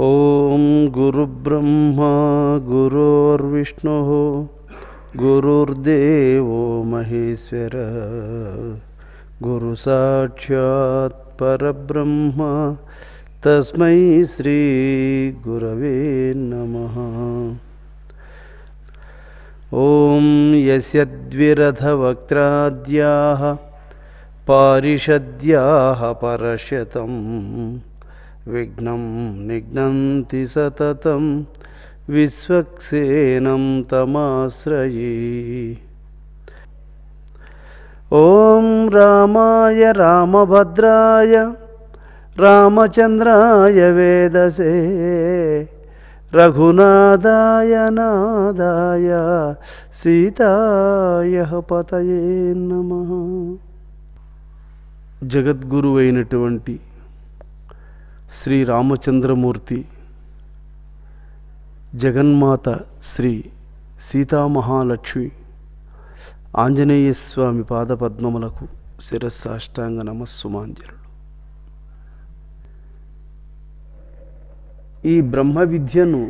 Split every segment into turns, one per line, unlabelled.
ఓం గురుబ్రహ్మా గురుర్విష్ణుః గురుర్దేవో మహేశ్వర గురు సాక్షాత్ పరబ్రహ్మ తస్మై శ్రీ గురవే నమః. ఓం యస్యద్విరధవక్త్రాద్యాః పారిషద్యాః పరశతం విఘ్నం నిఘ్నంతి సతతం విశ్వక్సేనం తమాశ్రయే. ఓం రామాయ రామభద్రాయ రామచంద్రాయ వేదసే రఘునాథాయ నాదాయ సీతాయ పతయే నమః. జగద్గురు అయినటువంటి శ్రీ రామచంద్రమూర్తి జగన్మాత శ్రీ సీతామహాలక్ష్మి ఆంజనేయ స్వామి పాదపద్మములకు శిరస్సాష్టాంగ నమస్సుమాంజలులు. ఈ బ్రహ్మ విద్యను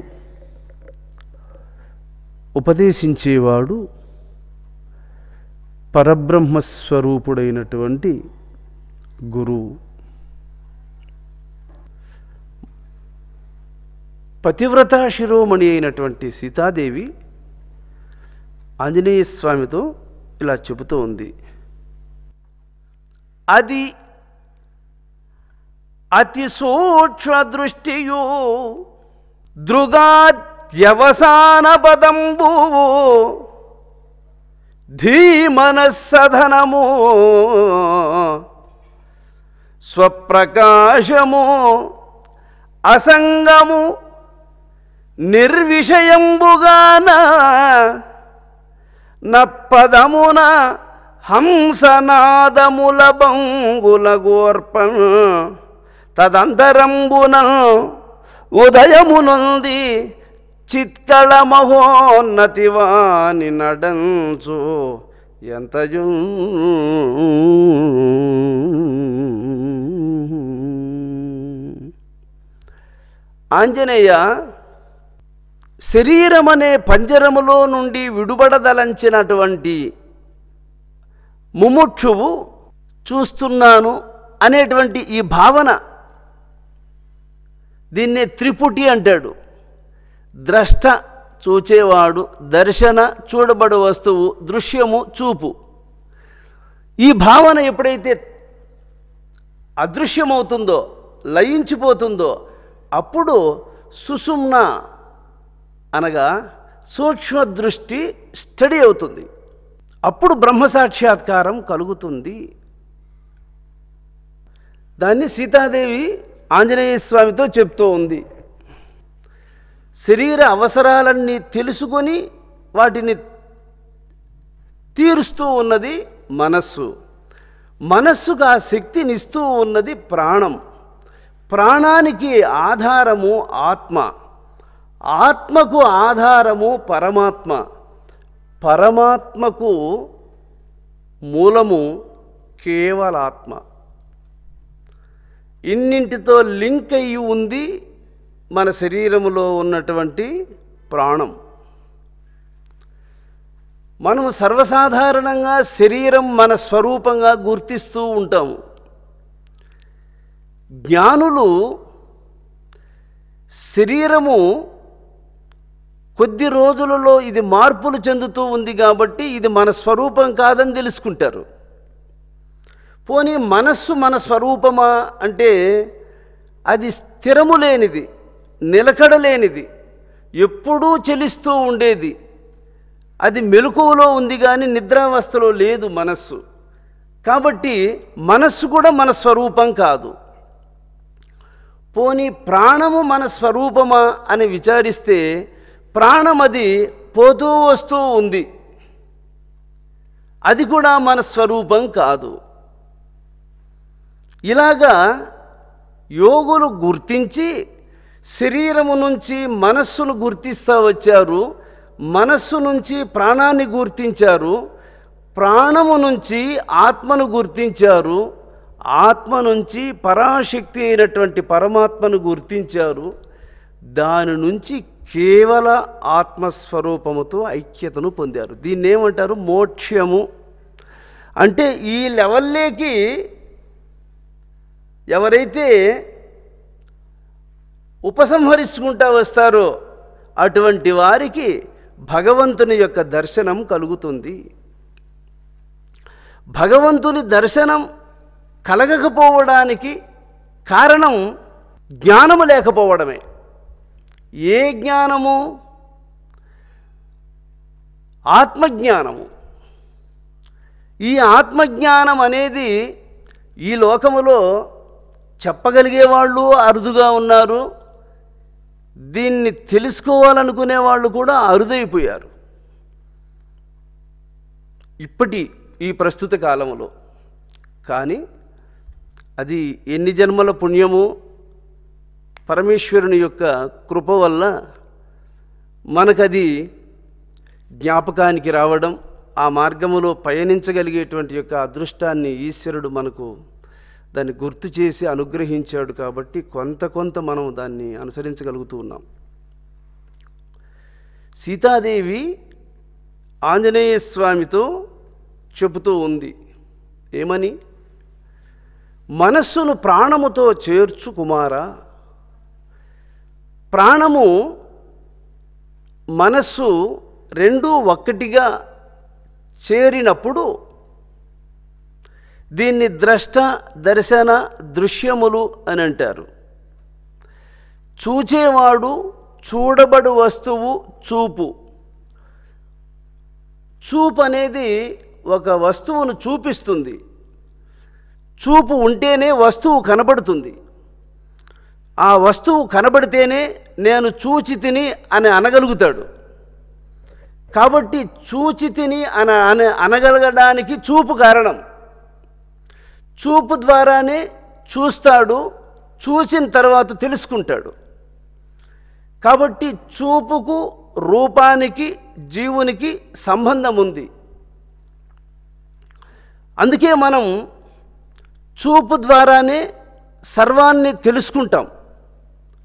ఉపదేశించేవాడు పరబ్రహ్మస్వరూపుడైనటువంటి గురువు. పతివ్రత శిరోమణి అయినటువంటి సీతాదేవి ఆంజనేయ స్వామితో ఇలా చెబుతూ ఉంది. అది అతి సూక్ష్మ దృష్టియు దృగాద్యవసాన పదంబు ధీమనస్సధనము స్వప్రకాశము అసంగము నిర్విషయంబుగాన నప్పదమున హంసనాదముల బంగుల గోర్పం తదంతరంబున ఉదయమునుంది చిత్కళ మహోన్నతి వాని నడంచు ఎంతయు. ఆంజనేయ శరీరమనే పంజరములో నుండి విడుబడదలంచినటువంటి ముముక్షువు చూస్తున్నాను అనేటువంటి ఈ భావన, దీన్నే త్రిపుటి అంటాడు. ద్రష్ట చూచేవాడు, దర్శన చూడబడు వస్తువు, దృశ్యము చూపు. ఈ భావన ఎప్పుడైతే అదృశ్యమవుతుందో, లయించిపోతుందో, అప్పుడు సుషుమ్న అనగా సూక్ష్మ దృష్టి స్టడీ అవుతుంది. అప్పుడు బ్రహ్మసాక్షాత్కారం కలుగుతుంది. దాన్ని సీతాదేవి ఆంజనేయ స్వామితో చెప్తూ ఉంది. శరీర అవసరాలన్నీ తెలుసుకొని వాటిని తీరుస్తూ ఉన్నది మనస్సు. మనస్సుకు ఆ శక్తినిస్తూ ఉన్నది ప్రాణం. ప్రాణానికి ఆధారము ఆత్మ, ఆత్మకు ఆధారము పరమాత్మ, పరమాత్మకు మూలము కేవలాత్మ. ఇన్నింటితో లింక్ అయ్యి ఉంది మన శరీరములో ఉన్నటువంటి ప్రాణం. మనము సర్వసాధారణంగా శరీరం మన స్వరూపంగా గుర్తిస్తూ ఉంటాము. జ్ఞానులు శరీరము కొద్ది రోజులలో ఇది మార్పులు చెందుతూ ఉంది కాబట్టి ఇది మన స్వరూపం కాదని తెలుసుకుంటారు. పోనీ మనస్సు మన స్వరూపమా అంటే అది స్థిరము లేనిది, నిలకడలేనిది, ఎప్పుడూ చెలిస్తూ ఉండేది. అది మెలకువలో ఉంది కానీ నిద్రావస్థలో లేదు మనస్సు. కాబట్టి మనస్సు కూడా మన స్వరూపం కాదు. పోనీ ప్రాణము మన స్వరూపమా అని విచారిస్తే ప్రాణం అది పోతూ వస్తూ ఉంది, అది కూడా మన స్వరూపం కాదు. ఇలాగా యోగులు గుర్తించి శరీరము నుంచి మనస్సును గుర్తిస్తూ వచ్చారు, మనస్సు నుంచి ప్రాణాన్ని గుర్తించారు, ప్రాణము నుంచి ఆత్మను గుర్తించారు, ఆత్మ నుంచి పరాశక్తి అయినటువంటి పరమాత్మను గుర్తించారు. దాని నుంచి కేవల ఆత్మస్వరూపముతో ఐక్యతను పొందారు. దీన్ని ఏమంటారు? మోక్షము. అంటే ఈ లెవెల్లోకి ఎవరైతే ఉపసంహరించుకుంటూ వస్తారో అటువంటి వారికి భగవంతుని యొక్క దర్శనం కలుగుతుంది. భగవంతుని దర్శనం కలగకపోవడానికి కారణం జ్ఞానము లేకపోవడమే. ఏ జ్ఞానము? ఆత్మజ్ఞానము. ఈ ఆత్మజ్ఞానం అనేది ఈ లోకములో చెప్పగలిగే వాళ్ళు అరుదుగా ఉన్నారు. దీన్ని తెలుసుకోవాలనుకునే వాళ్ళు కూడా అరుదైపోయారు ఈ ప్రస్తుత కాలంలో. కానీ అది ఎన్ని జన్మల పుణ్యము, పరమేశ్వరుని యొక్క కృప వల్ల మనకది జ్ఞాపకానికి రావడం, ఆ మార్గములో పయనించగలిగేటువంటి యొక్క అదృష్టాన్ని ఈశ్వరుడు మనకు దాన్ని గుర్తు చేసి అనుగ్రహించాడు. కాబట్టి కొంత మనం దాన్ని అనుసరించగలుగుతూ ఉన్నాం. సీతాదేవి ఆంజనేయ స్వామితో చెబుతూ ఉంది ఏమని? మనస్సును ప్రాణముతో చేర్చు కుమారా. ప్రాణము మనస్సు రెండూ ఒక్కటిగా చేరినప్పుడు దీన్ని ద్రష్ట దర్శన దృశ్యములు అని అంటారు. చూచేవాడు, చూడబడు వస్తువు చూపు. చూపు అనేది ఒక వస్తువును చూపిస్తుంది. చూపు ఉంటేనే వస్తువు కనబడుతుంది. ఆ వస్తువు కనబడితేనే నేను చూచి తిని అని అనగలుగుతాడు. కాబట్టి చూచి తిని అనగలగడానికి చూపు కారణం. చూపు ద్వారానే చూస్తాడు, చూసిన తర్వాత తెలుసుకుంటాడు. కాబట్టి చూపుకు రూపానికి జీవునికి సంబంధం ఉంది. అందుకే మనం చూపు ద్వారానే సర్వాన్ని తెలుసుకుంటాం,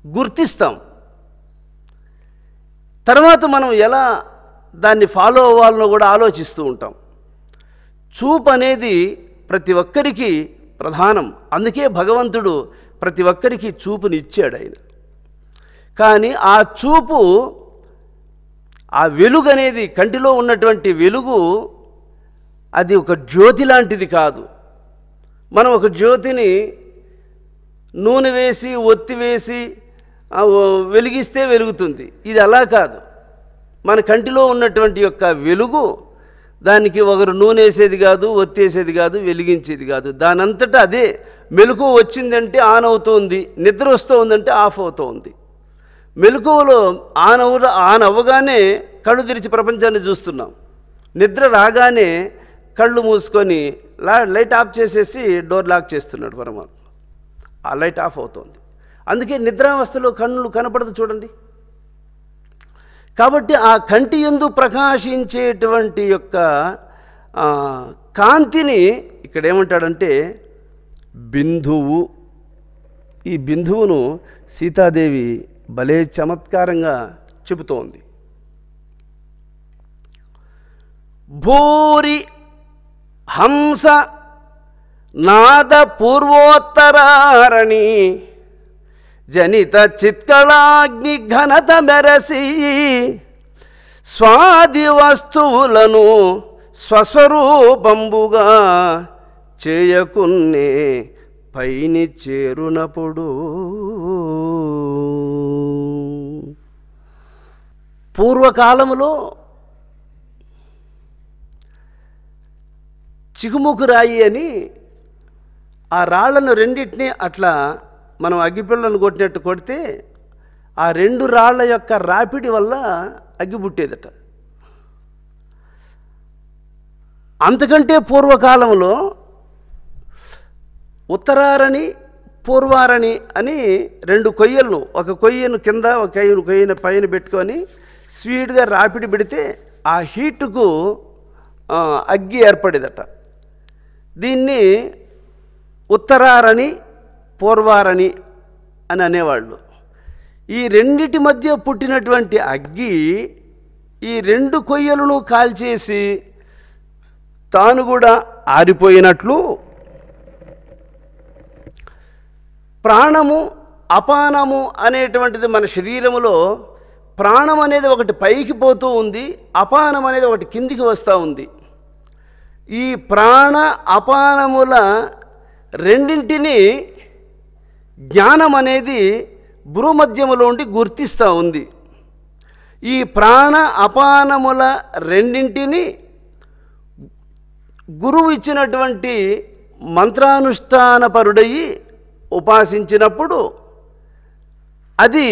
గుర్తిస్తాం. తర్వాత మనం ఎలా దాన్ని ఫాలో అవ్వాలనో కూడా ఆలోచిస్తూ ఉంటాం. చూపు అనేది ప్రతి ఒక్కరికి ప్రధానం. అందుకే భగవంతుడు ప్రతి ఒక్కరికి చూపుని ఇచ్చాడు ఆయన. కానీ ఆ చూపు, ఆ వెలుగు అనేది, కంటిలో ఉన్నటువంటి వెలుగు, అది ఒక జ్యోతి లాంటిది కాదు. మనం ఒక జ్యోతిని నూనె వేసి ఒత్తి వేసి వెలిగిస్తే వెలుగుతుంది. ఇది అలా కాదు. మన కంటిలో ఉన్నటువంటి యొక్క వెలుగు, దానికి ఒకరు నూనె వేసేది కాదు, ఒత్తేసేది కాదు, వెలిగించేది కాదు. దానంతటా అదే మెలకువ వచ్చిందంటే ఆన్ అవుతుంది, నిద్ర వస్తూ ఉందంటే ఆఫ్ అవుతూ ఉంది. మెలకువలో ఆన్ అవ్వగానే కళ్ళు తెరిచి ప్రపంచాన్ని చూస్తున్నాం. నిద్ర రాగానే కళ్ళు మూసుకొని లైట్ ఆఫ్ చేసేసి డోర్ లాక్ చేస్తున్నాడు పరమాత్మ. ఆ లైట్ ఆఫ్ అవుతుంది. అందుకే నిద్రావస్థలో కళ్ళు కనపడదు చూడండి. కాబట్టి ఆ కంటి యందు ప్రకాశించేటువంటి యొక్క కాంతిని ఇక్కడ ఏమంటాడంటే బిందువు. ఈ బిందువును సీతాదేవి భలే చమత్కారంగా చెబుతోంది. భూరి హంస నాద పూర్వోత్తరారణి జనిత చిత్కళాగ్ని ఘనత మెరసి స్వాది వస్తువులను స్వస్వరూపంబుగా చేయకున్నే పైని చేరునప్పుడు. పూర్వకాలములో చిగుముకు రాయి అని ఆ రాళ్లను రెండింటినీ అట్లా మనం అగ్గిపిల్లను కొట్టినట్టు కొడితే ఆ రెండు రాళ్ల యొక్క రాపిడి వల్ల అగ్గి పుట్టేదట. అంతకంటే పూర్వకాలంలో ఉత్తరారణి పూర్వారణి అని రెండు కొయ్యలను, ఒక కొయ్యను కింద ఒక కొయ్యను పైన పెట్టుకొని స్పీడ్గా రాపిడి పెడితే ఆ హీటుకు అగ్గి ఏర్పడేదట. దీన్ని ఉత్తరారణి పూర్వారణి అని అనేవాళ్ళు. ఈ రెండిటి మధ్య పుట్టినటువంటి అగ్గి ఈ రెండు కొయ్యలను కాల్చేసి తాను కూడా ఆరిపోయినట్లు ప్రాణము అపానము అనేటువంటిది మన శరీరములో ప్రాణం అనేది ఒకటి పైకి పోతూ ఉంది, అపానం అనేది ఒకటి కిందికి వస్తూ ఉంది. ఈ ప్రాణ అపానముల రెండింటినీ జ్ఞానం అనేది భ్రూమధ్యములో ఉండి గుర్తిస్తూ ఉంది. ఈ ప్రాణ అపానముల రెండింటినీ గురువు ఇచ్చినటువంటి మంత్రానుష్ఠానపరుడయి ఉపాసించినప్పుడు అది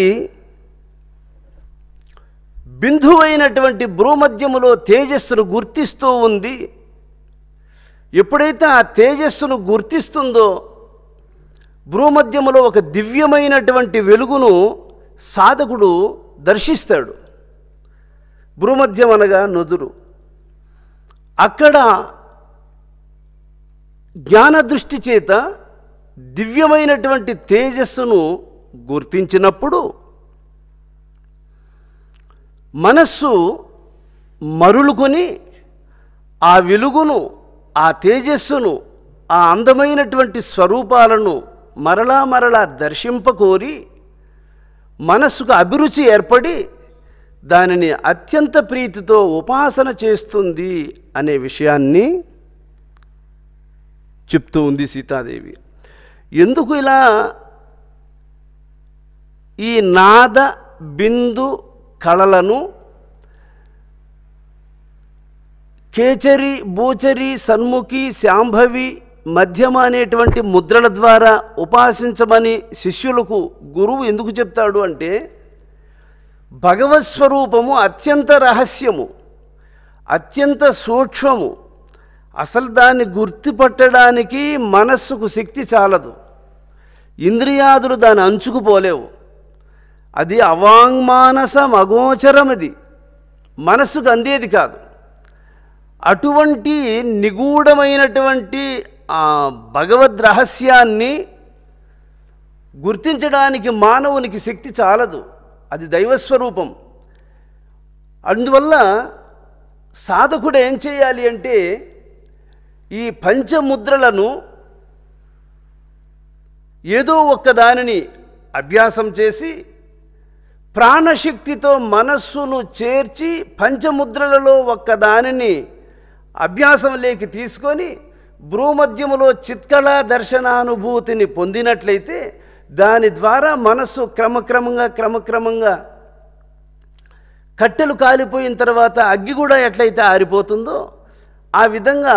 బిందువైనటువంటి భ్రూమధ్యములో తేజస్సును గుర్తిస్తూ ఉంది. ఎప్పుడైతే ఆ తేజస్సును గుర్తిస్తుందో భ్రూమధ్యములో ఒక దివ్యమైనటువంటి వెలుగును సాధకుడు దర్శిస్తాడు. భ్రూమధ్యం అనగా నుదురు. అక్కడ జ్ఞాన దృష్టి చేత దివ్యమైనటువంటి తేజస్సును గుర్తించినప్పుడు మనస్సు మరులుకొని ఆ వెలుగును, ఆ తేజస్సును, ఆ అందమైనటువంటి స్వరూపాలను మరలా మరలా దర్శింపకోరి మనస్సుకు అభిరుచి ఏర్పడి దానిని అత్యంత ప్రీతితో ఉపాసన చేస్తుంది అనే విషయాన్ని చెప్తూ ఉంది సీతాదేవి. ఎందుకు ఇలా ఈ నాద బిందు కళలను కేచరి, బూచరి, సన్ముఖి, శాంభవి, మధ్యమ అనేటువంటి ముద్రల ద్వారా ఉపాసించమని శిష్యులకు గురువు ఎందుకు చెప్తాడు అంటే భగవత్ స్వరూపము అత్యంత రహస్యము, అత్యంత సూక్ష్మము. అసలు దాన్ని గుర్తుపట్టడానికి మనస్సుకు శక్తి చాలదు, ఇంద్రియాదులు దాని అంచుకుపోలేవు. అది అవాంగ్మానసం అగోచరం, అది మనస్సుకు అందేది కాదు. అటువంటి నిగూఢమైనటువంటి ఆ భగవద్ రహస్యాన్ని గుర్తించడానికి మానవునికి శక్తి చాలదు, అది దైవస్వరూపం. అందువల్ల సాధకుడు ఏం చేయాలి అంటే ఈ పంచముద్రలను ఏదో ఒక్కదానిని అభ్యాసం చేసి ప్రాణశక్తితో మనస్సును చేర్చి పంచముద్రలలో ఒక్కదానిని అభ్యాసంలోకి తీసుకొని భ్రూమధ్యములో చిత్కళా దర్శనానుభూతిని పొందినట్లయితే దాని ద్వారా మనస్సు క్రమక్రమంగా కట్టెలు కాలిపోయిన తర్వాత అగ్గి కూడా ఎట్లయితే ఆరిపోతుందో ఆ విధంగా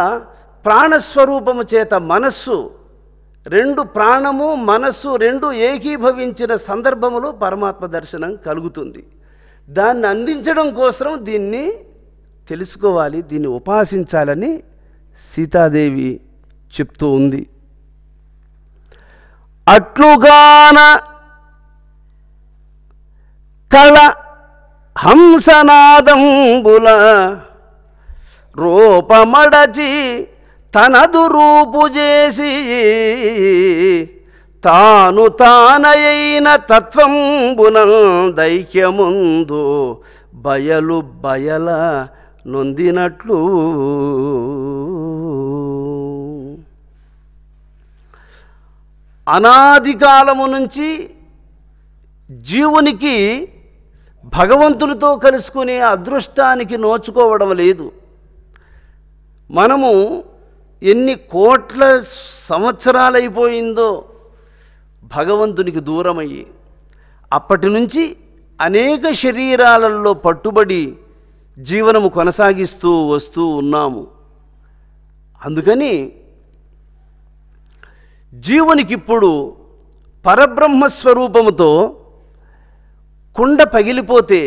ప్రాణస్వరూపము చేత మనస్సు రెండు, ప్రాణము మనస్సు రెండు ఏకీభవించిన సందర్భములో పరమాత్మ దర్శనం కలుగుతుంది. దాన్ని అందించడం కోసం దీన్ని తెలుసుకోవాలి, దీన్ని ఉపాసించాలని సీతాదేవి చెప్తూ ఉంది. అట్లుగాన కళ హంసనాదంబుల రూపమడచి తనదు రూపు చేసి తాను తానయైన తత్వంబునల్ దైక్యముందు బయలు బయల నొందినట్లు అనాది కాలము నుంచి జీవునికి భగవంతునితో కలుసుకునే అదృష్టానికి నోచుకోవడం లేదు. మనము ఎన్ని కోట్ల సంవత్సరాలైపోయిందో భగవంతునికి దూరమయ్యి, అప్పటి నుంచి అనేక శరీరాలలో పట్టుబడి జీవనము కొనసాగిస్తూ వస్తూ ఉన్నాము. అందుకని జీవునికిప్పుడు పరబ్రహ్మస్వరూపముతో కుండ పగిలిపోతే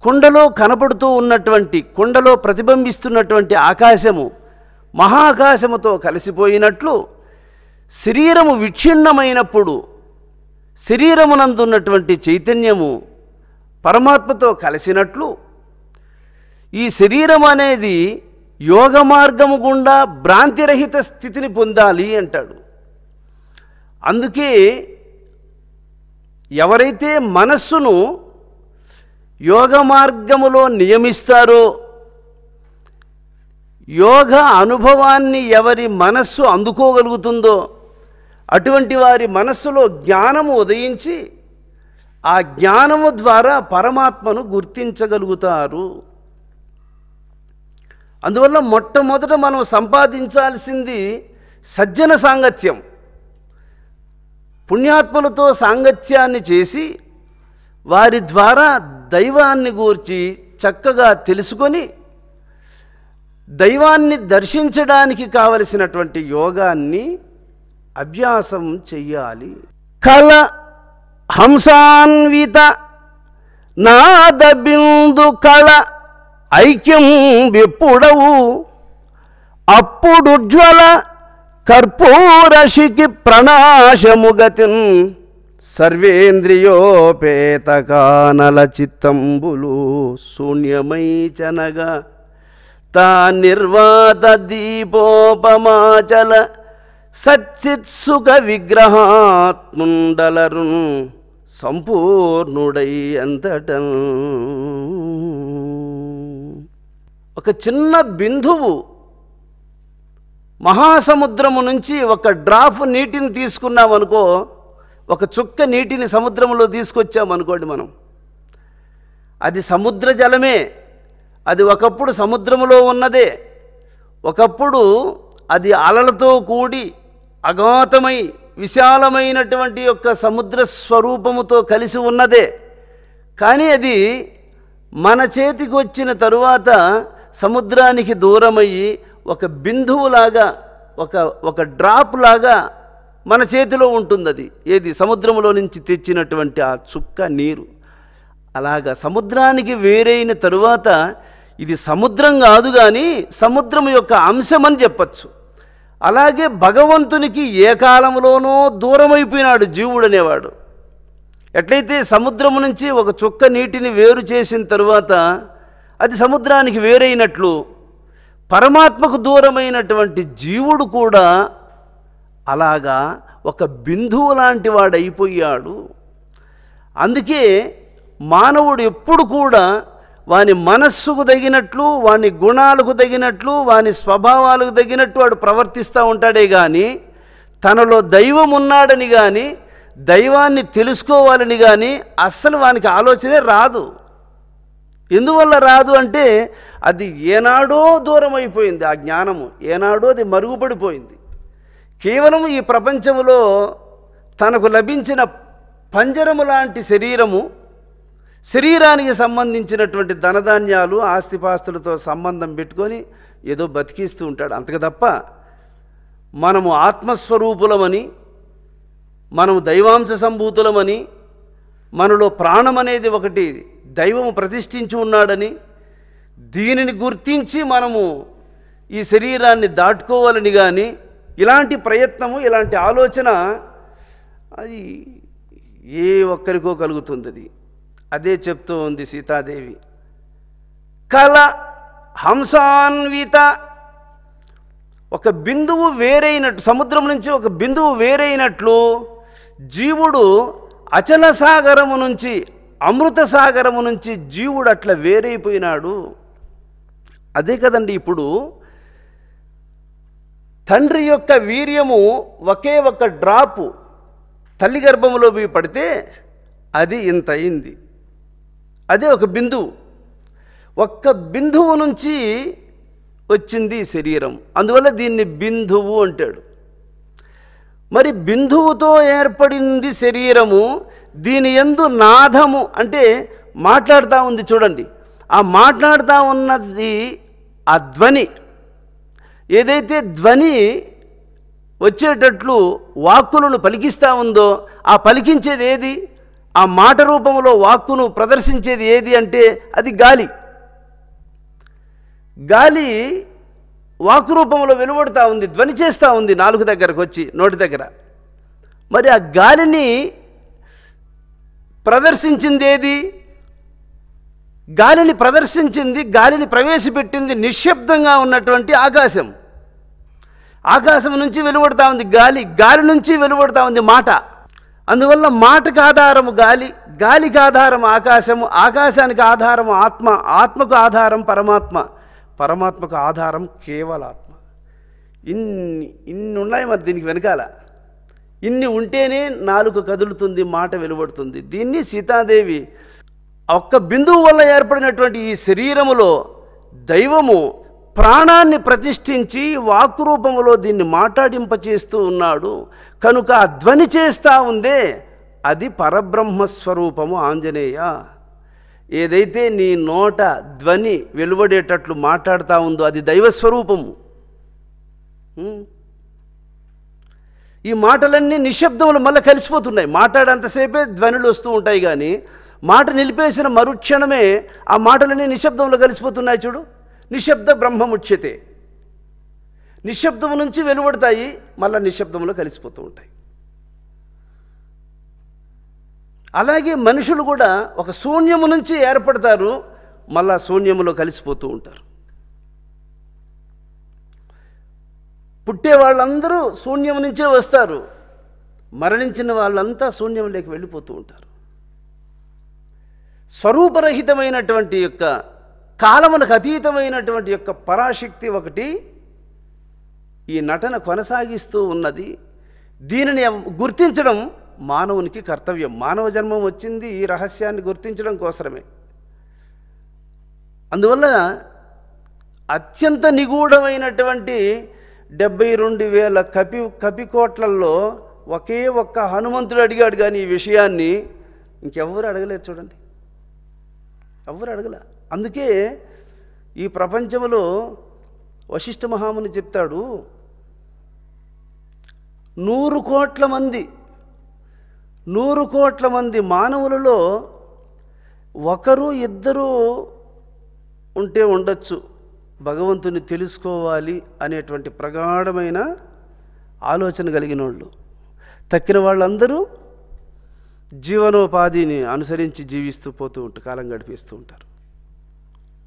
కుండలో కనపడుతూ ఉన్నటువంటి, కుండలో ప్రతిబింబిస్తున్నటువంటి ఆకాశము మహాకాశముతో కలిసిపోయినట్లు శరీరము విచ్ఛిన్నమైనప్పుడు శరీరమునందున్నటువంటి చైతన్యము పరమాత్మతో కలిసినట్లు ఈ శరీరం అనేది యోగ మార్గము గుండా భ్రాంతిరహిత స్థితిని పొందాలి అంటాడు. అందుకే ఎవరైతే మనస్సును యోగ మార్గములో నియమిస్తారో, యోగ అనుభవాన్ని ఎవరి మనస్సు అందుకోగలుగుతుందో అటువంటి వారి మనస్సులో జ్ఞానము ఉదయించి ఆ జ్ఞానము ద్వారా పరమాత్మను గుర్తించగలుగుతారు. అందువల్ల మొట్టమొదట మనం సంపాదించాల్సింది సజ్జన సాంగత్యం. పుణ్యాత్ములతో సాంగత్యాన్ని చేసి వారి ద్వారా దైవాన్ని గూర్చి చక్కగా తెలుసుకొని దైవాన్ని దర్శించడానికి కావలసినటువంటి యోగాన్ని అభ్యాసం చెయ్యాలి. కల హంసాన్విత నాద బిందు కళ ఐక్యం విప్పుడవు అప్పుడుజ్వల కర్పూరశికి ప్రణాశముగతిన్ సర్వేంద్రియోపేత కానల చిత్తంబులు శూన్యమై చనగా తా నిర్వాత దీపోపమాచల సచ్చిత్సుఖ విగ్రహాత్ముండలరున్ సంపూర్ణుడై అంతటన్. ఒక చిన్న బిందువు మహాసముద్రము నుంచి ఒక డ్రాప్ నీటిని తీసుకున్నామనుకో, ఒక చుక్క నీటిని సముద్రంలో తీసుకొచ్చామనుకోండి మనం, అది సముద్ర జలమే. అది ఒకప్పుడు సముద్రములో ఉన్నదే, ఒకప్పుడు అది అలలతో కూడి అగాధమై విశాలమైనటువంటి యొక్క సముద్ర స్వరూపముతో కలిసి ఉన్నదే. కానీ అది మన చేతికి వచ్చిన తరువాత సముద్రానికి దూరమయ్యి ఒక బిందువులాగా ఒక డ్రాప్ లాగా మన చేతిలో ఉంటుంది. అది ఏది? సముద్రంలో నుంచి తెచ్చినటువంటి ఆ చుక్క నీరు. అలాగా సముద్రానికి వేరైన తరువాత ఇది సముద్రం కాదు కానీ సముద్రం యొక్క అంశమని చెప్పచ్చు. అలాగే భగవంతునికి ఏ కాలంలోనో దూరమైపోయినాడు జీవుడు అనేవాడు. ఎట్లయితే సముద్రము నుంచి ఒక చుక్క నీటిని వేరు చేసిన తరువాత అది సముద్రానికి వేరైనట్లు పరమాత్మకు దూరమైనటువంటి జీవుడు కూడా అలాగా ఒక బిందువు లాంటి వాడు అయిపోయాడు. అందుకే మానవుడు ఎప్పుడు కూడా వాని మనస్సుకు తగినట్లు, వాని గుణాలకు తగినట్లు, వాని స్వభావాలకు తగినట్టు వాడు ప్రవర్తిస్తూ ఉంటాడే కానీ తనలో దైవం ఉన్నాడని కానీ దైవాన్ని తెలుసుకోవాలని కానీ అస్సలు వానికి ఆలోచనే రాదు. ఎందువల్ల రాదు అంటే అది ఏనాడో దూరం అయిపోయింది. ఆ జ్ఞానము ఏనాడో అది మరుగుపడిపోయింది. కేవలం ఈ ప్రపంచంలో తనకు లభించిన పంజరము లాంటి శరీరానికి సంబంధించినటువంటి ధనధాన్యాలు ఆస్తిపాస్తులతో సంబంధం పెట్టుకొని ఏదో బతికిస్తూ ఉంటాడు. అంతకు తప్ప మనము ఆత్మస్వరూపులమని, మనము దైవాంశ సంభూతులమని, మనలో ప్రాణం అనేది ఒకటి దైవము ప్రతిష్ఠించి ఉన్నాడని, దీనిని గుర్తించి మనము ఈ శరీరాన్ని దాటుకోవాలని కానీ ఇలాంటి ప్రయత్నము, ఇలాంటి ఆలోచన అది ఏ ఒక్కరికో కలుగుతుంది. అది అదే చెప్తూ ఉంది సీతాదేవి. కల హంసాన్విత, ఒక బిందువు వేరైనట్టు, సముద్రం నుంచి ఒక బిందువు వేరైనట్లు జీవుడు అచల సాగరము నుంచి, అమృత సాగరము నుంచి జీవుడు అట్లా వేరైపోయినాడు. అదే కదండి ఇప్పుడు తండ్రి యొక్క వీర్యము ఒకే ఒక డ్రాపు తల్లి గర్భములో పోయి పడితే అది ఇంత అయింది. అదే ఒక బిందువు. ఒక్క బిందువు నుంచి వచ్చింది శరీరం. అందువల్ల దీన్ని బిందువు అంటాడు. మరి బిందువుతో ఏర్పడింది శరీరము. దీని యందు నాదము అంటే మాట్లాడుతూ ఉంది చూడండి. ఆ మాట్లాడుతూ ఉన్నది ఆ ధ్వని. ఏదైతే ధ్వని వచ్చేటట్లు వాక్కులను పలికిస్తూ ఉందో ఆ పలికించేది ఏది? ఆ మాట రూపంలో వాక్కును ప్రదర్శించేది ఏది అంటే అది గాలి. గాలి వాక్కు రూపంలో వెలువడుతూ ఉంది, ధ్వని చేస్తూ ఉంది నాలుగు దగ్గరకు వచ్చి, నోటి దగ్గర. మరి ఆ గాలిని ప్రదర్శించింది ఏది? గాలిని ప్రదర్శించింది, గాలిని ప్రవేశపెట్టింది నిశ్శబ్దంగా ఉన్నటువంటి ఆకాశం. ఆకాశం నుంచి వెలువడుతూ ఉంది గాలి, గాలి నుంచి వెలువడుతూ ఉంది మాట. అందువల్ల మాటకు ఆధారము గాలి, గాలికి ఆధారం ఆకాశము, ఆకాశానికి ఆధారం ఆత్మ, ఆత్మకు ఆధారం పరమాత్మ, పరమాత్మకు ఆధారం కేవలాత్మ. ఇన్ని ఉన్నాయి మరి దీనికి వెనకాల. ఇన్ని ఉంటేనే నాలుక కదులుతుంది, మాట వెలువడుతుంది. దీన్ని సీతాదేవి ఒక్క బిందువు వల్ల ఏర్పడినటువంటి ఈ శరీరములో దైవము ప్రాణాన్ని ప్రతిష్ఠించి వాక్కు రూపములో దీన్ని మాట్లాడింపచేస్తూ ఉన్నాడు కనుక ఆ ధ్వని చేస్తూ ఉందే అది పరబ్రహ్మస్వరూపము ఆంజనేయ. ఏదైతే నీ నోట ధ్వని వెలువడేటట్లు మాట్లాడుతూ ఉందో అది దైవస్వరూపము. ఈ మాటలన్నీ నిశ్శబ్దములు మళ్ళీ కలిసిపోతున్నాయి. మాట్లాడేంతసేపే ధ్వనులు వస్తూ ఉంటాయి, కానీ మాట నిలిపేసిన మరుక్షణమే ఆ మాటలన్నీ నిశ్శబ్దంలో కలిసిపోతున్నాయి. చూడు, నిశ్శబ్ద బ్రహ్మముచ్యతే. నిశ్శబ్దము నుంచి వెలువడతాయి, మళ్ళీ నిశ్శబ్దంలో కలిసిపోతూ ఉంటాయి. అలాగే మనుషులు కూడా ఒక శూన్యము నుంచి ఏర్పడతారు, మళ్ళా శూన్యములో కలిసిపోతూ ఉంటారు. పుట్టే వాళ్ళందరూ శూన్యం నుంచే వస్తారు, మరణించిన వాళ్ళంతా శూన్యంలోకి వెళ్ళిపోతూ ఉంటారు. స్వరూపరహితమైనటువంటి యొక్క కాలములకు అతీతమైనటువంటి యొక్క పరాశక్తి ఒకటి ఈ నటన కొనసాగిస్తూ ఉన్నది. దీనిని గుర్తించడం మానవునికి కర్తవ్యం. మానవ జన్మం వచ్చింది ఈ రహస్యాన్ని గుర్తించడం కోసమే. అందువల్ల అత్యంత నిగూఢమైనటువంటి 72,000 కపికోట్లలో ఒకే ఒక్క హనుమంతుడు అడిగాడు, కానీ ఈ విషయాన్ని ఇంకెవ్వరు అడగలేదు. చూడండి, ఎవ్వరు అడగల. అందుకే ఈ ప్రపంచంలో వశిష్ఠ మహాముని చెప్తాడు, 100 కోట్ల మంది మానవులలో ఒకరు ఇద్దరు ఉంటే ఉండొచ్చు భగవంతుని తెలుసుకోవాలి అనేటువంటి ప్రగాఢమైన ఆలోచన కలిగిన వాళ్ళు. తక్కిన వాళ్ళందరూ జీవనోపాధిని అనుసరించి జీవిస్తూ పోతూ ఉంటారు, కాలం గడిపిస్తూ ఉంటారు.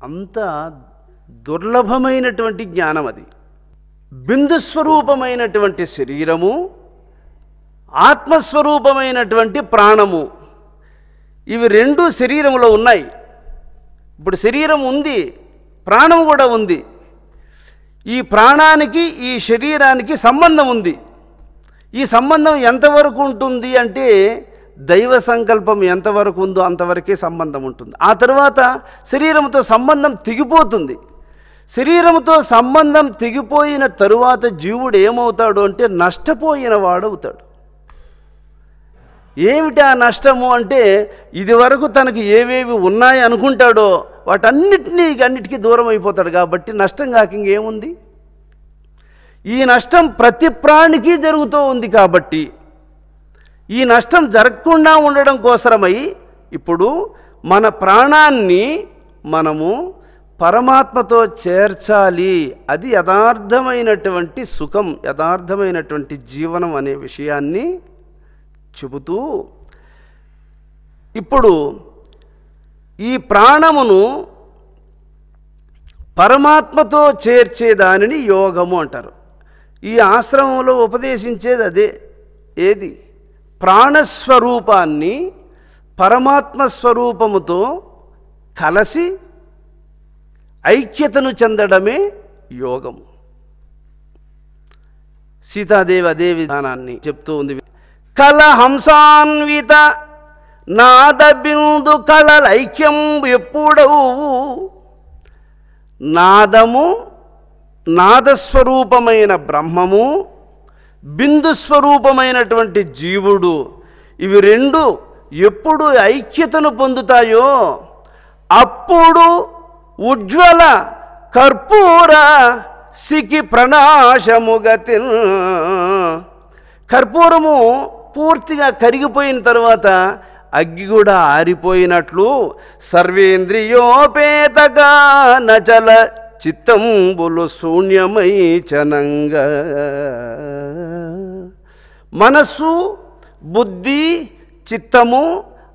అంత దుర్లభమైనటువంటి జ్ఞానం అది. బిందుస్వరూపమైనటువంటి శరీరము, ఆత్మస్వరూపమైనటువంటి ప్రాణము, ఇవి రెండు శరీరంలో ఉన్నాయి. ఇప్పుడు శరీరం ఉంది, ప్రాణం కూడా ఉంది. ఈ ప్రాణానికి ఈ శరీరానికి సంబంధం ఉంది. ఈ సంబంధం ఎంతవరకు ఉంటుంది అంటే దైవ సంకల్పం ఎంతవరకు ఉందో అంతవరకే సంబంధం ఉంటుంది. ఆ తర్వాత శరీరంతో సంబంధం తెగిపోతుంది. శరీరంతో సంబంధం తెగిపోయిన తరువాత జీవుడు ఏమవుతాడు అంటే నష్టపోయిన వాడవుతాడు. ఏమిటి ఆ నష్టము అంటే ఇదివరకు తనకు ఏవేవి ఉన్నాయి అనుకుంటాడో అన్నిటికీ దూరం అయిపోతాడు. కాబట్టి నష్టం కాక ఇంకేముంది? ఈ నష్టం ప్రతి ప్రాణికి జరుగుతూ ఉంది. కాబట్టి ఈ నష్టం జరగకుండా ఉండడం కోసమై ఇప్పుడు మన ప్రాణాన్ని మనము పరమాత్మతో చేర్చాలి. అది యథార్థమైనటువంటి సుఖం, యథార్థమైనటువంటి జీవనం అనే విషయాన్ని చెబుతూ ఇప్పుడు ఈ ప్రాణమును పరమాత్మతో చేర్చేదానిని యోగము అంటారు. ఈ ఆశ్రమంలో ఉపదేశించేది అదే. ఏది? ప్రాణస్వరూపాన్ని పరమాత్మ స్వరూపముతో కలసి ఐక్యతను చెందడమే యోగము. సీతాదేవి అదే విధానాన్ని చెప్తూ ఉంది. కలహంసాన్విత నాదబిందు కళలైక్యం ఎప్పుడవు నాదము, నాదస్వరూపమైన బ్రహ్మము, బిందుస్వరూపమైనటువంటి జీవుడు, ఇవి రెండు ఎప్పుడు ఐక్యతను పొందుతాయో అప్పుడు ఉజ్వల కర్పూర సికి ప్రణాశముగతి. కర్పూరము పూర్తిగా కరిగిపోయిన తర్వాత అగ్గి కూడా ఆరిపోయినట్లు సర్వేంద్రియోపేతగా నచల చిత్తంబులు శూన్యమై చనంగా. మనస్సు, బుద్ధి, చిత్తము,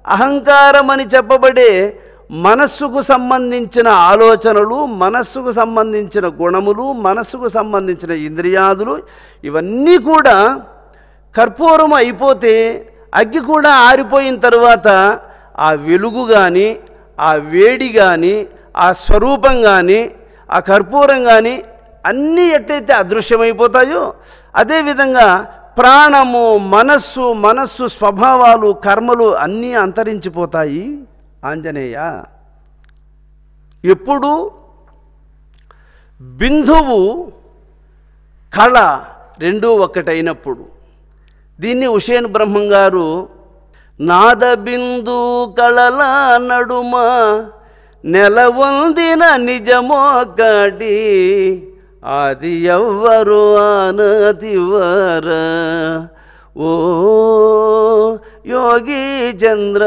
అహంకారం అని చెప్పబడే మనస్సుకు సంబంధించిన ఆలోచనలు, మనస్సుకు సంబంధించిన గుణములు, మనస్సుకు సంబంధించిన ఇంద్రియాదులు ఇవన్నీ కూడా కర్పూరం అయిపోతే అగ్గి కూడా ఆరిపోయిన తర్వాత ఆ వెలుగు కానీ, ఆ వేడి కానీ, ఆ స్వరూపం కానీ, ఆ కర్పూరం కానీ అన్నీ ఎట్లయితే అదృశ్యమైపోతాయో అదేవిధంగా ప్రాణము, మనస్సు స్వభావాలు, కర్మలు అన్నీ అంతరించిపోతాయి ఆంజనేయ. ఎప్పుడు బిందువు కళ రెండూ ఒక్కటైనప్పుడు. దీన్ని హుసేన్ బ్రహ్మం గారు నాదబిందు కళల నడుమ నెలవొందిన నిజమొక్కటి, అది ఎవ్వరు ఆనతివర ఓ యోగి చంద్ర,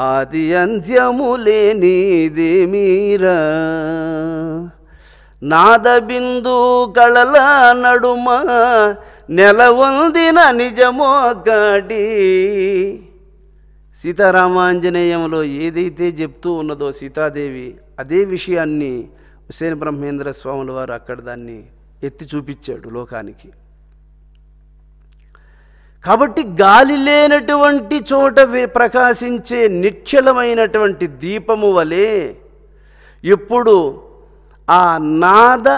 ఆది అంత్యము లేనిది మీరా. నాదబిందు కళల నడుమ నెలవొందిన నిజమొక్కటి. సీతారామాంజనేయంలో ఏదైతే చెప్తూ ఉన్నదో సీతాదేవి, అదే విషయాన్ని హుసేన్ బ్రహ్మేంద్ర స్వాముల వారు అక్కడ దాన్ని ఎత్తి చూపించాడు లోకానికి. కాబట్టి గాలి లేనటువంటి చోట ప్రకాశించే నిశ్చలమైనటువంటి దీపము వలె ఎప్పుడు ఆ నాద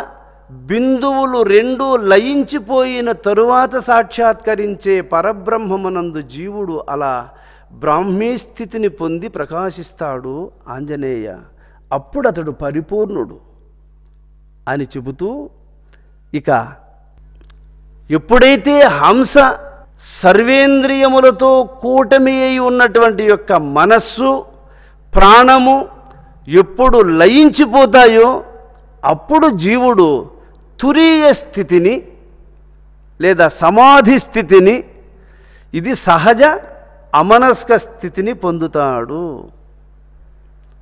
బిందువులు రెండు లయించిపోయిన తరువాత సాక్షాత్కరించే పరబ్రహ్మమునందు జీవుడు అలా బ్రాహ్మీ స్థితిని పొంది ప్రకాశిస్తాడు ఆంజనేయ. అప్పుడు అతడు పరిపూర్ణుడు అని చెబుతూ, ఇక ఎప్పుడైతే హంస సర్వేంద్రియములతో కూటమి అయి ఉన్నటువంటి యొక్క మనస్సు, ప్రాణము ఎప్పుడు లయించిపోతాయో అప్పుడు జీవుడు తురీయ స్థితిని లేదా సమాధి స్థితిని, ఇది సహజ అమనస్క స్థితిని పొందుతాడు.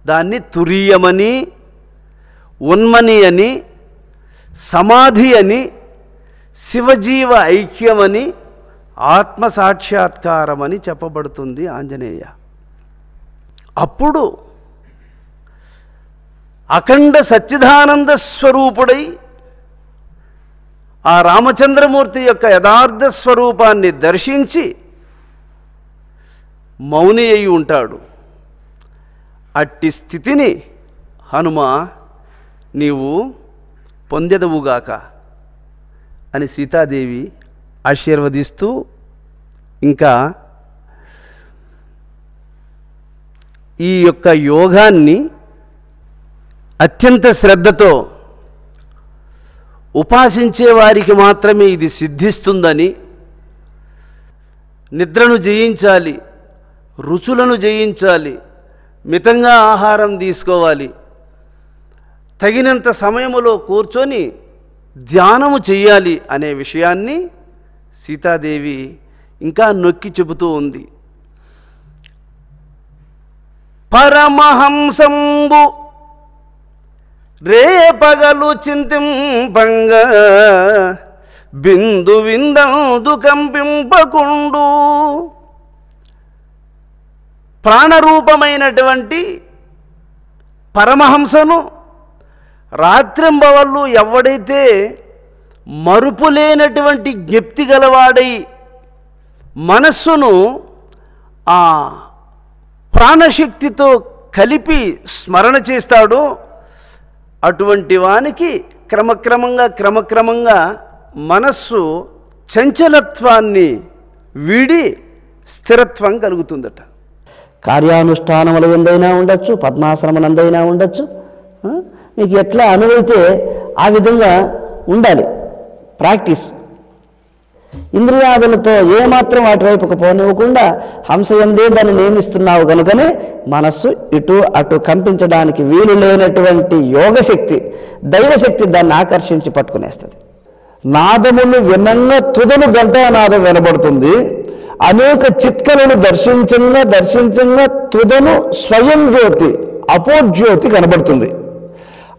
దాన్ని తురీయమని, ఉన్మని అని, సమాధి అని, శివజీవ ఐక్యమని, ఆత్మసాక్షాత్కారమని చెప్పబడుతుంది ఆంజనేయ. అప్పుడు అఖండ సచ్చిదానంద స్వరూపుడై ఆ రామచంద్రమూర్తి యొక్క యథార్థ స్వరూపాన్ని దర్శించి మౌని అయి ఉంటాడు. అట్టి స్థితిని హనుమ నీవు పొందెదవుగాక అని సీతాదేవి ఆశీర్వదిస్తూ, ఇంకా ఈ యొక్క యోగాన్ని అత్యంత శ్రద్ధతో ఉపాసించే వారికి మాత్రమే ఇది సిద్ధిస్తుందని, నిద్రను జయించాలి, రుచులను జయించాలి, మితంగా ఆహారం తీసుకోవాలి, తగినంత సమయములో కూర్చొని ధ్యానము చెయ్యాలి అనే విషయాన్ని సీతాదేవి ఇంకా నొక్కి చెబుతూ ఉంది. పరమహంసంబు రేపగలు చింతింపంగా బిందు విందందు కంపింపకుండు. ప్రాణరూపమైనటువంటి పరమహంసను రాత్రింబవళ్ళు ఎవడైతే మరుపు లేనటువంటి జ్ఞప్తి గలవాడై మనస్సును ఆ ప్రాణశక్తితో కలిపి స్మరణ చేస్తాడో అటువంటి వానికి క్రమక్రమంగా మనస్సు చంచలత్వాన్ని వీడి స్థిరత్వం కలుగుతుందట.
కార్యానుష్ఠానముల ఎందైనా ఉండొచ్చు, పద్మాసనమునందైనా ఉండొచ్చు, మీకు ఎట్లా అనువైతే ఆ విధంగా ఉండాలి ప్రాక్టీస్. ఇంద్రియాదులతో ఏమాత్రం వాటి వైపుకు పోనివ్వకుండా హంసయందే దాన్ని నియమిస్తున్నావు కనుకనే మనస్సు ఇటు అటు కంపించడానికి వీలు లేనటువంటి యోగశక్తి, దైవశక్తి దాన్ని ఆకర్షించి పట్టుకునేస్తుంది. నాదములు వినంగా తుదను ఘంటానాదం వినబడుతుంది. అనేక చిత్కలను దర్శించంగా తుదను స్వయం జ్యోతి, అపోజ్యోతి కనబడుతుంది.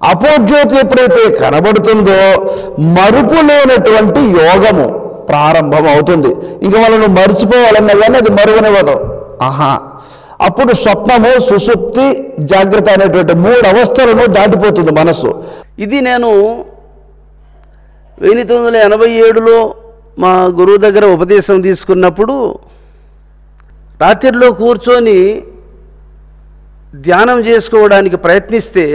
అపోజ్యోతి ఎప్పుడైతే కనబడుతుందో మరుపు లేనటువంటి యోగము ప్రారంభం అవుతుంది. ఇంక వాళ్ళను మర్చిపోవాలన్నా కానీ అది మరువనివ్వదు. అప్పుడు స్వప్నము, సుషుప్తి, జాగ్రత్త అనేటువంటి 3 అవస్థలను దాటిపోతుంది మనస్సు.
ఇది నేను 1987లో మా గురువు దగ్గర ఉపదేశం తీసుకున్నప్పుడు రాత్రిలో కూర్చొని ధ్యానం చేసుకోవడానికి ప్రయత్నిస్తే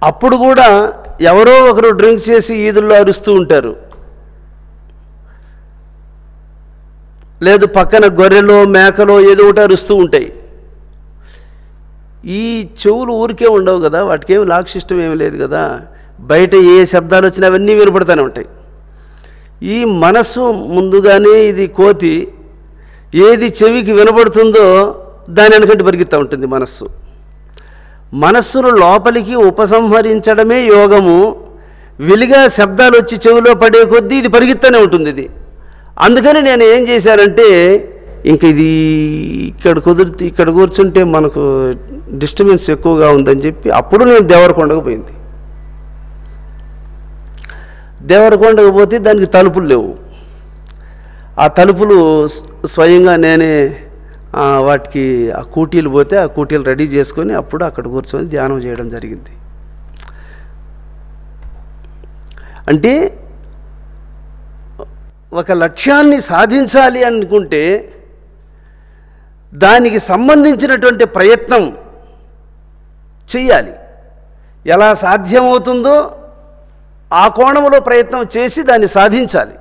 అప్పుడు కూడా ఎవరో ఒకరు డ్రింక్ చేసి ఈదుల్లో అరుస్తూ ఉంటారు, లేదు పక్కన గొర్రెలో మేకలో ఏదో ఒకటి అరుస్తూ ఉంటాయి. ఈ చెవులు ఊరికే ఉండవు కదా, వాటికి ఏమి లాక్ సిస్టమ్ ఏమి లేదు కదా, బయట ఏ శబ్దాలు వచ్చినా అవన్నీ వినపడుతూనే ఉంటాయి. ఈ మనస్సు ముందుగానే ఇది కోతి, ఏది చెవికి వినపడుతుందో దాని వెనకంటే పరిగెత్తా ఉంటుంది మనస్సు. మనస్సును లోపలికి ఉపసంహరించడమే యోగము. విలిగా శబ్దాలు వచ్చి చెవిలో పడే కొద్దీ ఇది పరిగెత్తనే ఉంటుంది ఇది. అందుకని నేను ఏం చేశానంటే, ఇంక ఇది ఇక్కడ కూర్చుంటే మనకు డిస్టర్బెన్స్ ఎక్కువగా ఉందని చెప్పి అప్పుడు నేను దేవరకొండకు పోయింది. దేవరకొండకు పోతే దానికి తలుపులు లేవు. ఆ తలుపులు స్వయంగా నేనే వాటికి ఆ కూటీలు పోతే ఆ కూటీలు రెడీ చేసుకొని అప్పుడు అక్కడ కూర్చొని ధ్యానం చేయడం జరిగింది. అంటే ఒక లక్ష్యాన్ని సాధించాలి అనుకుంటే దానికి సంబంధించినటువంటి ప్రయత్నం చెయ్యాలి. ఎలా సాధ్యమవుతుందో ఆ కోణంలో ప్రయత్నం చేసి దాన్ని సాధించాలి.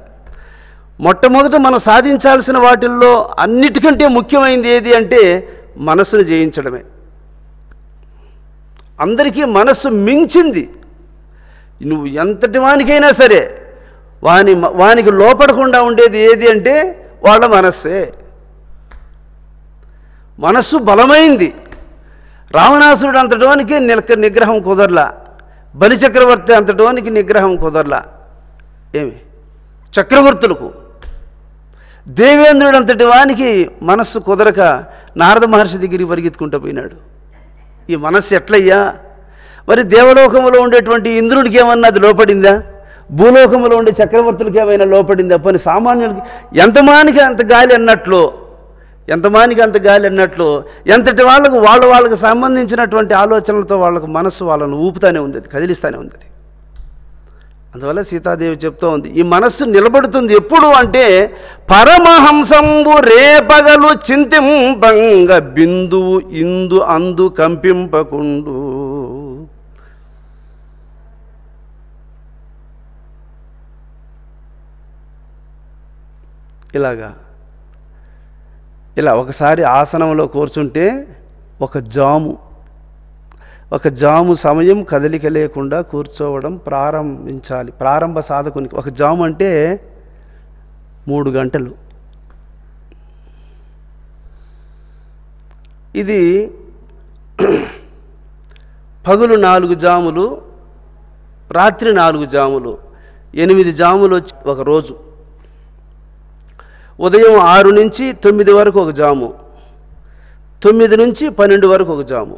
మొట్టమొదట మనం సాధించాల్సిన వాటిల్లో అన్నిటికంటే ముఖ్యమైనది ఏది అంటే మనస్సును జయించడమే. అందరికీ మనస్సు మించింది. నువ్వు ఎంతటి వానికైనా సరే వానికి లోపడకుండా ఉండేది ఏది అంటే వాళ్ళ మనస్సే. మనస్సు బలమైంది. రావణాసురుడు అంతటోనికి నిగ్రహం కుదరలా, బలిచక్రవర్తి అంతటోనికి నిగ్రహం కుదరలా. ఏమి చక్రవర్తులకు, దేవేంద్రుడు అంతటి వానికి మనస్సు కుదరక నారద మహర్షి దగ్గరికి పరిగెత్తుకుంటూ పోయినాడు. ఈ మనస్సు ఎట్లయ్యా? మరి దేవలోకంలో ఉండేటువంటి ఇంద్రుడికి ఏమన్నా అది లోపడిందా? భూలోకంలో ఉండే చక్రవర్తులకి ఏమైనా లోపడిందా? పని సామాన్యులకి ఎంతమానికి అంత గాలి అన్నట్లు, ఎంతటి వాళ్ళకు సంబంధించినటువంటి ఆలోచనలతో వాళ్ళకు మనస్సు వాళ్ళను ఊపుతానే ఉంది, కదిలిస్తానే ఉంది. అందువల్ల సీతాదేవి చెప్తూ ఉంది, ఈ మనస్సు నిలబడుతుంది ఎప్పుడు అంటే పరమహంసంబు రేపగలు చింతింపంగ బిందువు ఇందు అందు కంపింపకుండు. ఇలా ఒకసారి ఆసనంలో కూర్చుంటే ఒక జాము సమయం కదలిక లేకుండా కూర్చోవడం ప్రారంభించాలి. ప్రారంభ సాధకునికి ఒక జాము అంటే 3 గంటలు. ఇది పగులు 4 జాములు, రాత్రి 4 జాములు, 8 జాములు వచ్చి ఒక రోజు. ఉదయం 6 నుంచి 9 వరకు ఒక జాము, 9 నుంచి 12 వరకు ఒక జాము,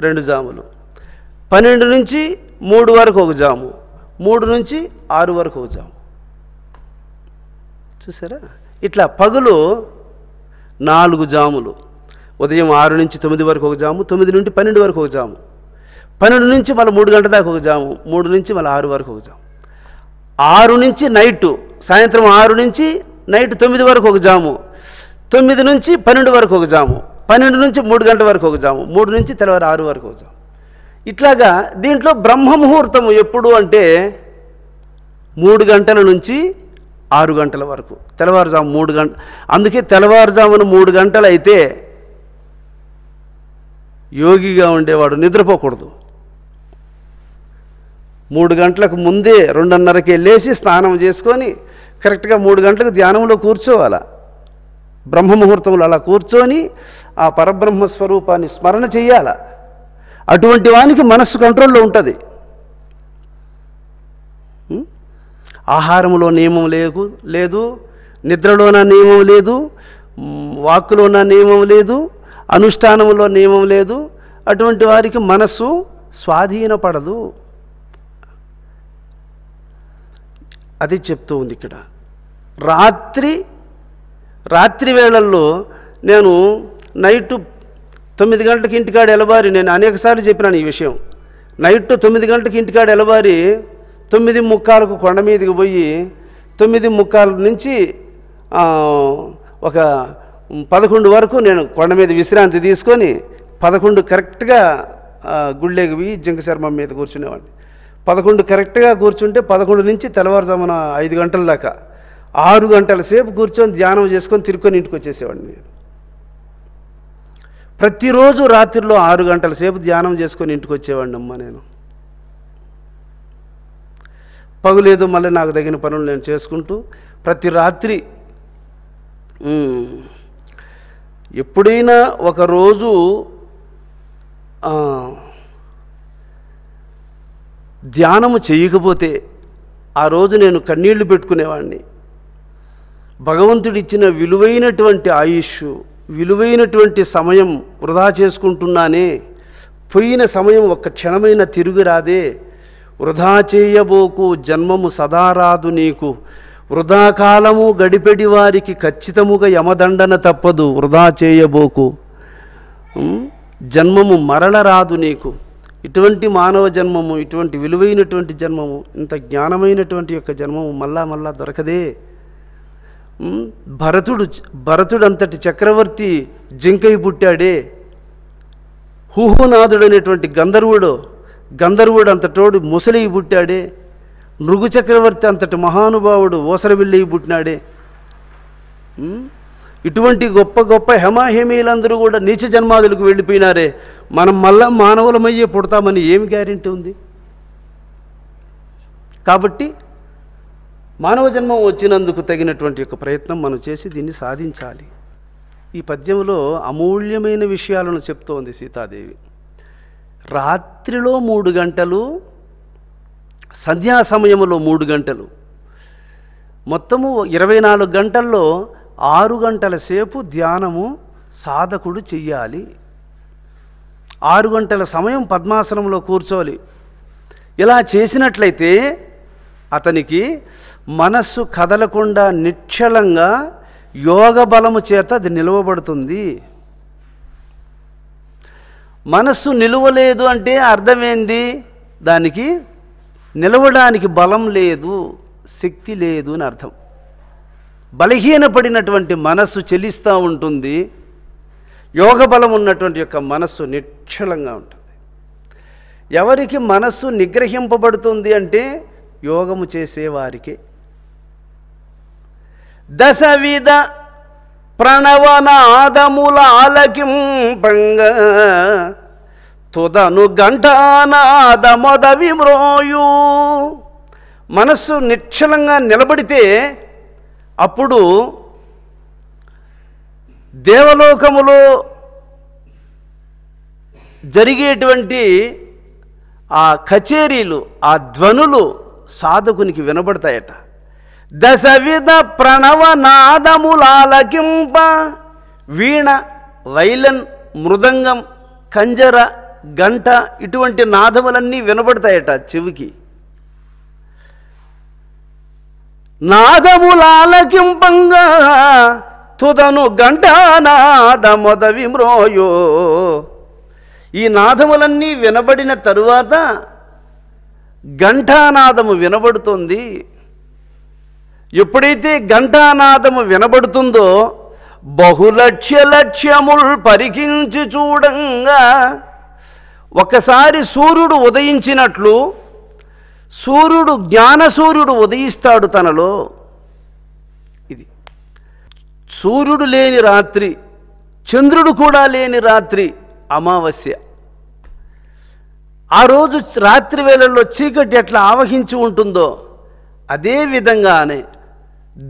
2 జాములు, 12 నుంచి 3 వరకు ఒక జాము, 3 నుంచి 6 వరకు ఒక జాము. చూసారా? ఇట్లా పగులు 4 జాములు. ఉదయం 6 నుంచి 9 వరకు ఒక జాము, 9 నుండి 12 వరకు ఒక జాము, 12 నుంచి మళ్ళీ 3 గంటల దాకా ఒక జాము, 3 నుంచి మళ్ళీ 6 వరకు ఒక జాము, 6 నుంచి సాయంత్రం 6 నుంచి నైట్ 9 వరకు ఒక జాము, 9 నుంచి 12 వరకు ఒక జాము, 12 నుంచి 3 గంటల వరకు ఒక జాము, 3 నుంచి తెల్లవారు 6 వరకు ఒక జాము. ఇట్లాగా దీంట్లో బ్రహ్మ ముహూర్తం ఎప్పుడు అంటే 3 గంటల నుంచి 6 గంటల వరకు, తెల్లవారుజాము 3 గంటలు. అందుకే తెల్లవారుజామున 3 గంటలు అయితే యోగిగా ఉండేవాడు నిద్రపోకూడదు. 3 గంటలకు ముందే 2:30కే లేచి స్నానం చేసుకొని కరెక్ట్గా 3 గంటలకు ధ్యానంలో కూర్చోవాలా. బ్రహ్మముహూర్తంలో అలా కూర్చొని ఆ పరబ్రహ్మ స్వరూపాన్ని స్మరణ చెయ్యాల. అటువంటి వానికి మనస్సు కంట్రోల్లో ఉంటుంది. ఆహారంలో నియమం లేదు, నిద్రలోన నియమం లేదు, వాక్కులోన నియమం లేదు, అనుష్ఠానంలో నియమం లేదు. అటువంటి వారికి మనస్సు స్వాధీనపడదు. అది చెప్తూ ఉంది ఇక్కడ. రాత్రి వేళల్లో నేను నైట్ 9 గంటలకు ఇంటికాడ ఎలబారి, నేను అనేకసార్లు చెప్పినాను ఈ విషయం. నైట్ 9 గంటలకు ఇంటికాడ ఎలబారి 9:45కు కొండ మీదకి పోయి 9:45 నుంచి ఒక 11 వరకు నేను కొండ మీద విశ్రాంతి తీసుకొని 11 కరెక్ట్గా గుళ్ళేకి జింక శర్మం మీద కూర్చునేవాడిని. 11 కరెక్ట్గా కూర్చుంటే 11 నుంచి తెల్లవారుజామున 5 గంటల దాకా 6 గంటల సేపు కూర్చొని ధ్యానం చేసుకొని తిరుక్కొని ఇంటికి వచ్చేసేవాడిని నేను. ప్రతిరోజు రాత్రిలో 6 గంటల సేపు ధ్యానం చేసుకొని ఇంటికి వచ్చేవాడిని అమ్మ నేను. పగులేదు మళ్ళీ నాకు తగిన పనులు నేను చేసుకుంటూ ప్రతి రాత్రి ఎప్పుడైనా ఒకరోజు ధ్యానము చేయకపోతే ఆ రోజు నేను కన్నీళ్లు పెట్టుకునేవాడిని. భగవంతుడిచ్చిన విలువైనటువంటి ఆయుష్, విలువైనటువంటి సమయం వృధా చేసుకుంటున్నానే, పోయిన సమయం ఒక్క క్షణమైన తిరిగి రాదే, వృధా చేయబోకు జన్మము సదా రాదు నీకు, వృధా కాలము గడిపెడి వారికి ఖచ్చితముగా యమదండన తప్పదు, వృధా చేయబోకు, జన్మము మరల రాదు నీకు. ఇటువంటి మానవ జన్మము, ఇటువంటి విలువైనటువంటి జన్మము, ఇంత జ్ఞానమైనటువంటి యొక్క జన్మము మళ్ళా మళ్ళా దొరకదే. భరతుడు అంతటి చక్రవర్తి జింకై పుట్టాడే, హూహునాథుడు అనేటువంటి గంధర్వుడు అంతటోడు ముసలి పుట్టాడే, నృగు చక్రవర్తి అంతటి మహానుభావుడు ఓసరవిల్లి పుట్టినాడే. ఇటువంటి గొప్ప గొప్ప హేమాహేమీలందరూ కూడా నీచ జన్మాదులకు వెళ్ళిపోయినారే, మనం మళ్ళా మానవులమయ్యే పుడతామని ఏమి గ్యారెంటీ ఉంది? కాబట్టి మానవ జన్మం వచ్చినందుకు తగినటువంటి యొక్క ప్రయత్నం మనం చేసి దీన్ని సాధించాలి. ఈ పద్యంలో అమూల్యమైన విషయాలను చెప్తోంది సీతాదేవి. రాత్రిలో 3 గంటలు, సంధ్యా సమయంలో 3 గంటలు, మొత్తము 24 గంటల్లో 6 గంటల సేపు ధ్యానము సాధకుడు చెయ్యాలి. 6 గంటల సమయం పద్మాసనంలో కూర్చోవాలి. ఇలా చేసినట్లయితే అతనికి మనస్సు కదలకుండా నిశ్చలంగా యోగ బలము చేత అది నిలవబడుతుంది. మనస్సు నిలువలేదు అంటే అర్థమైంది, దానికి నిలవడానికి బలం లేదు, శక్తి లేదు అని అర్థం. బలహీనపడినటువంటి మనస్సు చెలిస్తూ ఉంటుంది, యోగ బలం ఉన్నటువంటి యొక్క మనస్సు నిశ్చలంగా ఉంటుంది. ఎవరికి మనస్సు నిగ్రహింపబడుతుంది అంటే యోగము చేసేవారికి. దశవిధ ప్రణవనాదముల ఆలకింపంగా తుదను ఘంటానాద మొదవి మ్రోయు. మనస్సు నిశ్చలంగా నిలబడితే అప్పుడు దేవలోకములో జరిగేటువంటి ఆ కచేరీలు, ఆ ధ్వనులు సాధకునికి వినబడతాయట. దశవిధ ప్రణవనాదములాలకింప, వీణ, వైలన్, మృదంగం, కంజర, గంట ఇటువంటి నాదములన్నీ వినబడతాయట చెవికి. నాదములాలకింపంగా తుదను ఘంటానాద మొదవి మ్రోయో. ఈ నాదములన్నీ వినబడిన తరువాత ఘంటానాదము వినబడుతుంది. ఎప్పుడైతే ఘంటానాదము వినబడుతుందో లక్ష్యముల్ పరికించి చూడంగా, ఒకసారి సూర్యుడు ఉదయించినట్లు జ్ఞానసూర్యుడు ఉదయిస్తాడు తనలో. ఇది సూర్యుడు లేని రాత్రి, చంద్రుడు కూడా లేని రాత్రి అమావాస్య. ఆ రోజు రాత్రి వేళల్లో చీకటి ఎట్లా ఆవహించి ఉంటుందో అదే విధంగానే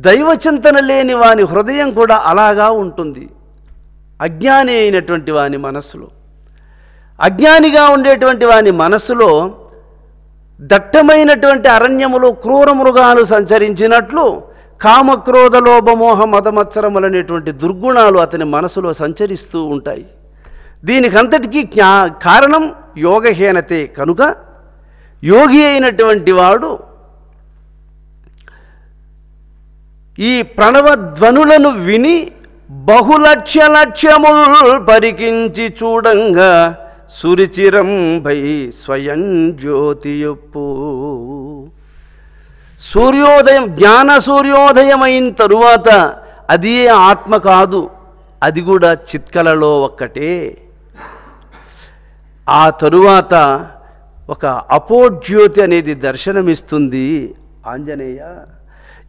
దైవచింతన లేని వాని హృదయం కూడా అలాగా ఉంటుంది. అజ్ఞాని అయినటువంటి వాని మనస్సులో, అజ్ఞానిగా ఉండేటువంటి వాని మనస్సులో దట్టమైనటువంటి అరణ్యములో క్రూర మృగాలు సంచరించినట్లు కామక్రోధ లోభమోహ మదమత్సరములనేటువంటి దుర్గుణాలు అతని మనసులో సంచరిస్తూ ఉంటాయి. దీనికంతటికీ కారణం యోగహీనతే. కనుక యోగి అయినటువంటి వాడు ఈ ప్రణవధ్వనులను విని లక్ష్యముల్ పరికించి చూడంగా సురిచిరంభై స్వయం జ్యోతియొప్పు. సూర్యోదయం, జ్ఞాన సూర్యోదయం అయిన తరువాత అది ఆత్మ కాదు, అది కూడా చిత్కలలో ఒక్కటే. ఆ తరువాత ఒక అపోజ్యోతి అనేది దర్శనమిస్తుంది ఆంజనేయ.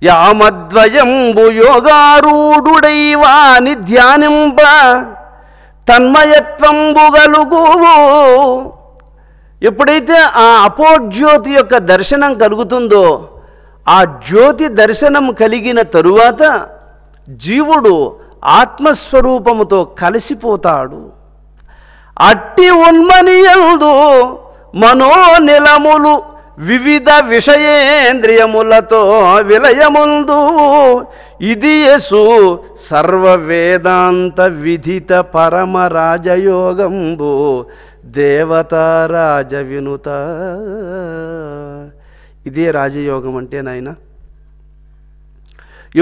యామద్వయంబు యోగారూఢుడైవాని ధ్యానింప తన్మయత్వంబు గలుగు. ఎప్పుడైతే ఆ అపోజ్యోతి యొక్క దర్శనం కలుగుతుందో, ఆ జ్యోతి దర్శనం కలిగిన తరువాత జీవుడు ఆత్మస్వరూపముతో కలిసిపోతాడు. అట్టి ఉన్మనియందు మనోనిలములు వివిధ విషయేంద్రియములతో విలయముందు ఇది యసు సర్వవేదాంత విధిత పరమ రాజయోగంబు దేవతారాజ వినుత. ఇదే రాజయోగం అంటే నాయన.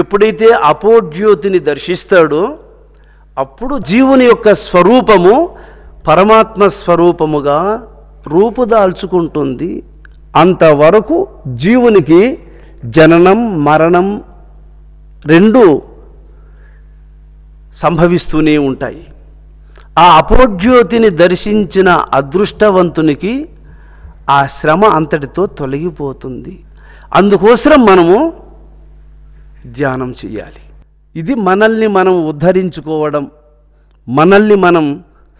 ఎప్పుడైతే అపోజ్యోతిని దర్శిస్తాడో అప్పుడు జీవుని యొక్క స్వరూపము పరమాత్మ స్వరూపముగా రూపుదాల్చుకుంటుంది. అంతవరకు జీవునికి జననం మరణం రెండు సంభవిస్తూనే ఉంటాయి. ఆ అపోజ్యోతిని దర్శించిన అదృష్టవంతునికి ఆ శ్రమ అంతటితో తొలగిపోతుంది. అందుకోసం మనము ధ్యానం చేయాలి. ఇది మనల్ని మనం ఉద్ధరించుకోవడం, మనల్ని మనం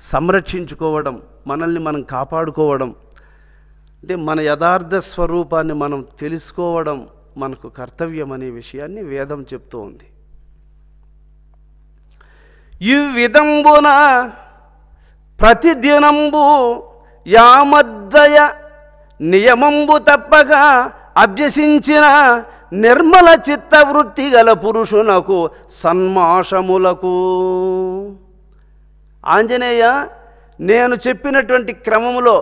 సంరక్షించుకోవడం, మనల్ని మనం కాపాడుకోవడం, అంటే మన యథార్థ స్వరూపాన్ని మనం తెలుసుకోవడం మనకు కర్తవ్యం అనే విషయాన్ని వేదం చెప్తూ ఉంది. ఈ విధంబున ప్రతిదినంబు యామద్వయ నియమంబు తప్పక అభ్యసించిన నిర్మల చిత్తవృత్తి గల పురుషునకు సన్మాషములకు. ఆంజనేయ, నేను చెప్పినటువంటి క్రమములో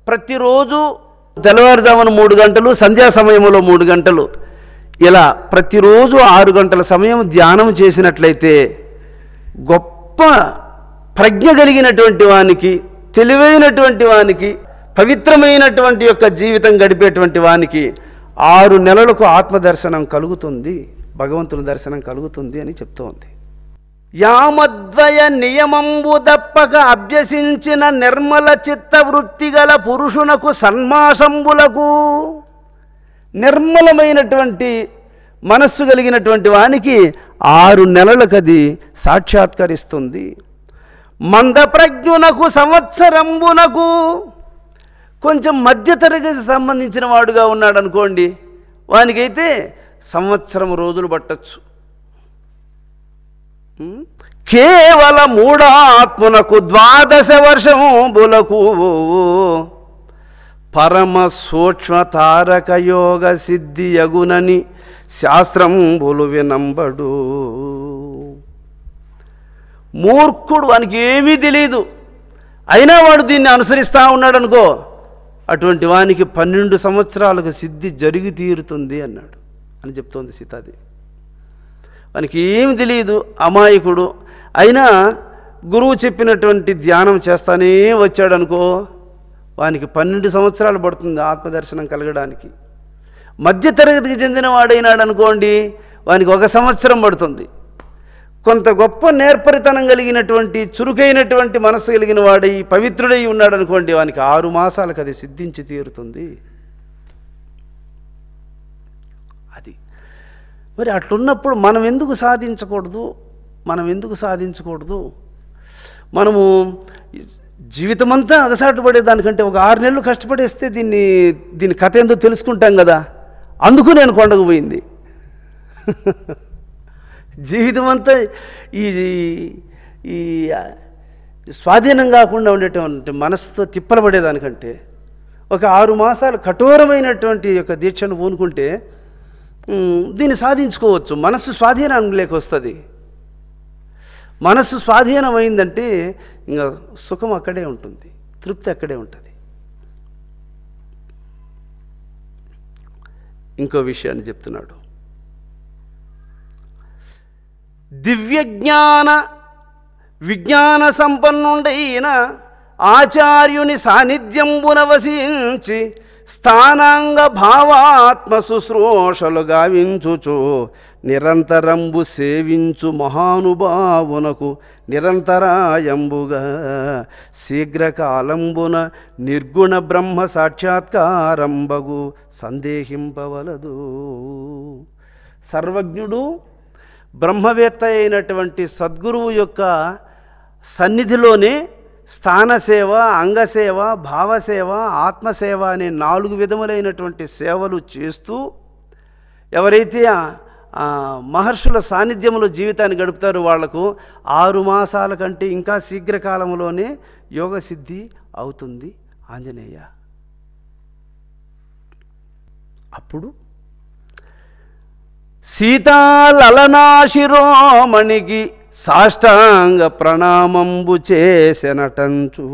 ప్రతిరోజు తెల్లవారుజామున 3 గంటలు, సంధ్యా సమయంలో 3 గంటలు, ఇలా ప్రతిరోజు 6 గంటల సమయం ధ్యానం చేసినట్లయితే గొప్ప ప్రజ్ఞ కలిగినటువంటి వానికి, తెలివైనటువంటి వానికి, పవిత్రమైనటువంటి యొక్క జీవితం గడిపేటువంటి వానికి 6 నెలలకు ఆత్మదర్శనం కలుగుతుంది, భగవంతుని దర్శనం కలుగుతుంది అని చెప్తూ ఉంది. యామద్వయ నియమంబు దప్పక అభ్యసించిన నిర్మల చిత్తవృత్తి గల పురుషునకు సన్మాసంబులకు. నిర్మలమైనటువంటి మనస్సు కలిగినటువంటి వానికి 6 నెలలకది సాక్షాత్కరిస్తుంది. మందప్రజ్ఞునకు సంవత్సరంబునకు. కొంచెం మధ్యతరగతి సంబంధించిన వాడుగా ఉన్నాడు అనుకోండి, వానికైతే సంవత్సరం రోజులు పట్టచ్చు. కేవల మూఢాత్మునకు 12 వర్షములకు పరమ సూక్ష్మ తారక యోగ సిద్ధి యగునని శాస్త్రంబులు వినంబడు. మూర్ఖుడు, వానికి ఏమీ తెలియదు, అయినా వాడు దీన్ని అనుసరిస్తూ ఉన్నాడు అనుకో, అటువంటి వానికి 12 సంవత్సరాలకు సిద్ధి జరిగి తీరుతుంది అన్నాడు అని చెప్తోంది సీతాదేవి. వానికి ఏమి తెలియదు, అమాయకుడు, అయినా గురువు చెప్పినటువంటి ధ్యానం చేస్తానే వచ్చాడనుకో, వానికి 12 సంవత్సరాలు పడుతుంది ఆత్మదర్శనం కలగడానికి. మధ్యతరగతికి చెందిన వాడైనాడు అనుకోండి, వానికి 1 సంవత్సరం పడుతుంది. కొంత గొప్ప నేర్పరితనం కలిగినటువంటి, చురుకైనటువంటి మనస్సు కలిగిన వాడై పవిత్రుడై ఉన్నాడు అనుకోండి, వానికి 6 మాసాలకు అది సిద్ధించి తీరుతుంది. అది మరి అట్లున్నప్పుడు మనం ఎందుకు సాధించకూడదు? మనము జీవితమంతా అగసాటు పడేదానికంటే ఒక 6 నెలలు కష్టపడేస్తే దీని కథ ఏందో తెలుసుకుంటాం కదా. అందుకు నేను కొండకు పోయింది. జీవితం అంతా ఈ స్వాధీనం కాకుండా ఉండేటువంటి మనసుతో తిప్పలు పడేదానికంటే ఒక 6 మాసాలు కఠోరమైనటువంటి యొక్క దీక్షను పూనుకుంటే దీన్ని సాధించుకోవచ్చు. మనస్సు స్వాధీనంలోకి వస్తుంది. మనస్సు స్వాధీనమైందంటే ఇంకా సుఖం అక్కడే ఉంటుంది, తృప్తి అక్కడే ఉంటుంది. ఇంకో విషయాన్ని చెప్తున్నాడు. విజ్ఞాన సంపన్నుడైన ఆచార్యుని సాన్నిధ్యంబున వసించి స్థానాంగ భావాత్మ శుశ్రూషలు గావించుచు నిరంతరంబు సేవించు మహానుభావునకు నిరంతరాయంబుగా శీఘ్రకాలంబున నిర్గుణ బ్రహ్మ సాక్షాత్కారంబగు సందేహింపవలదు. సర్వజ్ఞుడు బ్రహ్మవేత్త అయినటువంటి సద్గురువు యొక్క సన్నిధిలోనే స్థానసేవ, అంగసేవ, భావసేవ, ఆత్మసేవ అనే 4 విధములైనటువంటి సేవలు చేస్తూ ఎవరైతే మహర్షుల సాన్నిధ్యంలో జీవితాన్ని గడుపుతారో వాళ్లకు 6 మాసాల కంటే ఇంకా శీఘ్రకాలంలోనే యోగసిద్ధి అవుతుంది ఆంజనేయ. అప్పుడు సీతాలలనాశిరోమణికి సాష్టాంగ ప్రణామంబు చేసెనటంచు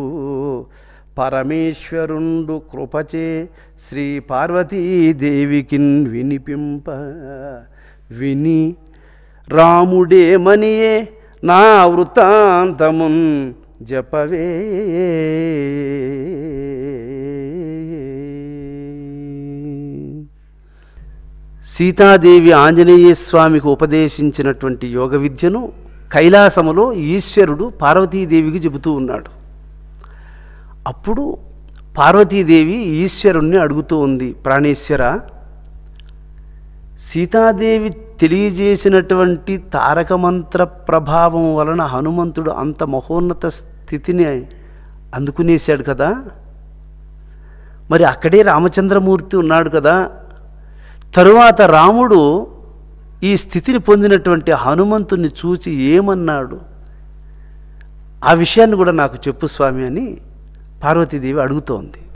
పరమేశ్వరుండు కృపచే శ్రీ పార్వతీదేవికిన్ వినిపింప విని రాముడేమనియే నా వృత్తాంతమున్ జపవే. సీతాదేవి ఆంజనేయ స్వామికి ఉపదేశించినటువంటి యోగ విద్యను కైలాసములో ఈశ్వరుడు పార్వతీదేవికి చెబుతూ ఉన్నాడు. అప్పుడు పార్వతీదేవి ఈశ్వరుణ్ణి అడుగుతూ ఉంది, ప్రాణేశ్వర, సీతాదేవి తెలియజేసినటువంటి తారక మంత్ర ప్రభావం వలన హనుమంతుడు అంత మహోన్నత స్థితిని అందుకునేశాడు కదా, మరి అక్కడే రామచంద్రమూర్తి ఉన్నాడు కదా, తరువాత రాముడు ఈ స్థితిని పొందినటువంటి హనుమంతుని చూచి ఏమన్నాడు, ఆ విషయాన్ని కూడా నాకు చెప్పు స్వామి అని పార్వతీదేవి అడుగుతోంది.